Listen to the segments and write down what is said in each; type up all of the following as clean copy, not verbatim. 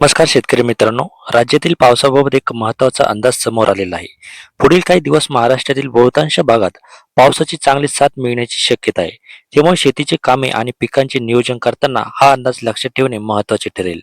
नमस्कार शेतकरी मित्रांनो. राज्यातील पावसाबाबत एक महत्त्वाचा अंदाज समोर आलेला आहे. पुढील काही दिवस महाराष्ट्रातील बहुतांश भागात पावसाची चांगली साथ मिळण्याची शक्यता आहे. त्यामुळे शेतीची कामे आणि पिकांचे नियोजन करताना हा अंदाज लक्षात ठेवणे महत्त्वाचे ठरेल.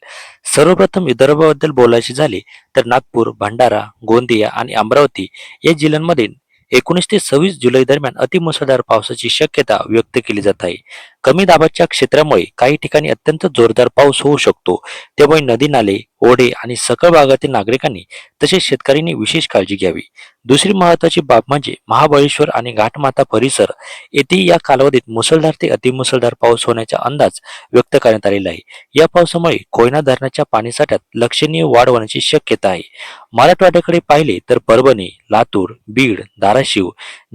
सर्वप्रथम विदर्भाबद्दल बोलायचे झाले तर नागपूर, भंडारा, गोंदिया आणि अमरावती या जिल्ह्यांमध्ये 19 ते 26 जुलै दरम्यान अतिमुसळधार पावसाची शक्यता व्यक्त केली जात आहे. कमी दाबाच्या क्षेत्रामुळे काही ठिकाणी अत्यंत जोरदार पाऊस होऊ शकतो. त्यामुळे नदी नाले, ओढे आणि सखल भागातील नागरिकांनी तसेच शेतकऱ्यांनी विशेष काळजी घ्यावी. दुसरी महत्त्वाची बाब म्हणजे महाबळेश्वर आणि घाटमाथा परिसर येथे या कालावधीत मुसळधार ते अतिमुसळधार पाऊस होण्याचा अंदाज व्यक्त करण्यात आलेला आहे. या पावसामुळे कोयना धरणाच्या पाणीसाठ्यात लक्षणीय वाढ होण्याची शक्यता आहे. मराठवाड्याकडे पाहिले तर परभणी, लातूर, बीड, धाराशिव,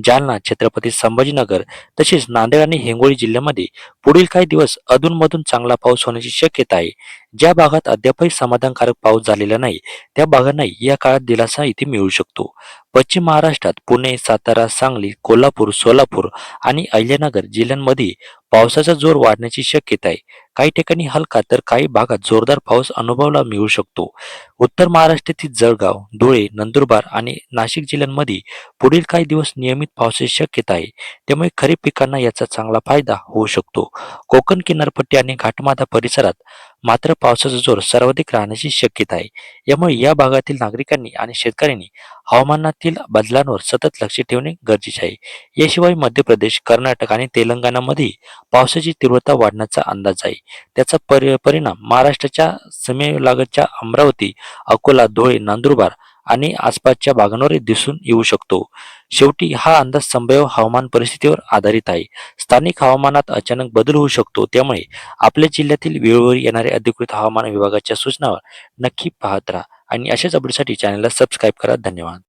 जालना, छत्रपती संभाजीनगर तसेच नांदेड आणि हिंगोली जिल्ह्यामध्ये पुढील काही दिवस अधूनमधून चांगला पाऊस होण्याची शक्यता आहे. ज्या भागात अद्यापही समाधानकारक पाऊस झालेला नाही, त्या भागांनाही या काळात दिलासा इथे मिळू शकतो. पश्चिम महाराष्ट्रात पुणे, सातारा, सांगली, कोल्हापूर, सोलापूर आणि अहिल्यानगर जिल्ह्यांमध्ये पावसाचा जोर वाढण्याची शक्यता आहे. काही ठिकाणी हलका तर काही भागात जोरदार पाऊस अनुभवायला मिळू शकतो. उत्तर महाराष्ट्रातील जळगाव, धुळे, नंदुरबार आणि नाशिक जिल्ह्यांमध्ये पुढील काही दिवस नियमित पावसाची शक्यता आहे. त्यामुळे खरीप पिकांना याचा चांगला फायदा होऊ शकतो. कोकण किनारपट्टी आणि घाटमाथा परिसरात मात्र पावसाचा जोर सर्वाधिक राहण्याची शक्यता आहे. यामुळे या भागातील नागरिकांनी आणि शेतकऱ्यांनी हवामानातील बदलांवर सतत लक्ष ठेवणे गरजेचे आहे. याशिवाय मध्य प्रदेश, कर्नाटक आणि तेलंगणामध्ये पावसाची तीव्रता वाढण्याचा अंदाज आहे. त्याचा परिणाम महाराष्ट्राच्या सीमेलगतच्या अमरावती, अकोला, धुळे, नंदुरबार आणि आसपासच्या भागांवर दिसून येऊ शकतो. शेवटी हा अंदाज संभाव्य हवामान परिस्थितीवर आधारित आहे. स्थानिक हवामानात अचानक बदल होऊ शकतो. त्यामुळे आपल्या जिल्ह्यातील वेळोवेळी येणाऱ्या अधिकृत हवामान विभागाच्या सूचनावर नक्की पाहत राहा आणि अशाच अपडेटसाठी चॅनलला सबस्क्राईब करा. धन्यवाद.